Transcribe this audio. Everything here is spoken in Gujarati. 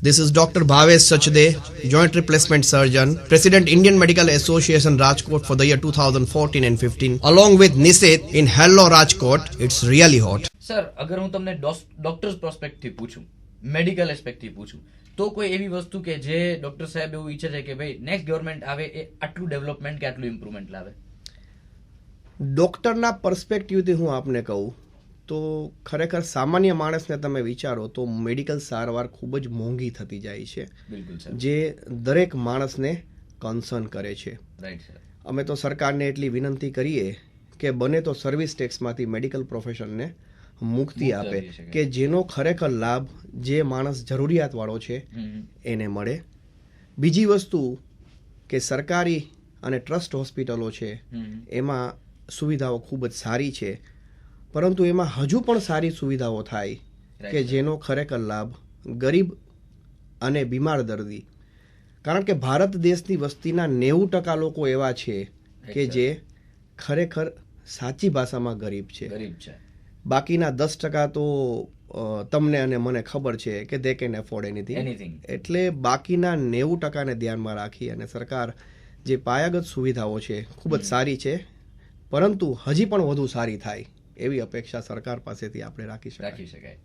This is Dr. Bhavesh Sachde, Joint Replacement Surgeon, President Indian Medical Association Rajkot for the year 2014 and 15, along with Nisit in Hello Rajkot. It's really hot. Sir અગર હું તમને ડોક્ટર્સ પ્રોસ્પેક્ટથી પૂછું, મેડિકલ એસ્પેક્ટથી પૂછું, તો કોઈ એવી વસ્તુ કે જે ડોક્ટર સાહેબ એવું ઈચ્છે છે કે ભાઈ નેક્સ્ટ ગવર્મેન્ટ આવે એ આટલું ડેવલપમેન્ટ કે આટલું ઇમ્પ્રુવમેન્ટ લાવે? ડોક્ટરના પર્સપેક્ટિવથી હું આપને કહું તો ખરેખર સામાન્ય માણસને તમે વિચારો તો મેડિકલ સારવાર ખૂબ જ મોંઘી થતી જાય છે, બિલકુલ સર, જે દરેક માણસને કન્સર્ન કરે છે. Right sir. અમે તો સરકારને એટલી વિનંતી કરીએ કે બને તો સર્વિસ ટેક્સમાંથી મેડિકલ પ્રોફેશનને મુક્તિ આપે કે જેનો ખરેખર લાભ જે માણસ જરૂરિયાતવાળો છે એને મળે. બીજી વસ્તુ કે સરકારી અને ટ્રસ્ટ હોસ્પિટલો છે એમાં સુવિધાઓ ખૂબ જ સારી છે, પરંતુ એમાં હજુ પણ સારી સુવિધાઓ થાય કે જેનો ખરેખર લાભ ગરીબ અને બીમાર દર્દી, કારણ કે ભારત દેશની વસ્તીના 90% લોકો એવા છે કે જે ખરેખર સાચી ભાષામાં ગરીબ છે. બાકીના 10% તો તમને અને મને ખબર છે કે દે કેન એફોર્ડ એનીથિંગ. એટલે બાકીના 90%ને ધ્યાનમાં રાખી અને સરકાર જે પાયાગત સુવિધાઓ છે ખૂબ જ સારી છે, પરંતુ હજી પણ વધુ સારી થાય એવી અપેક્ષા સરકાર પાસેથી આપણે રાખી શકાય.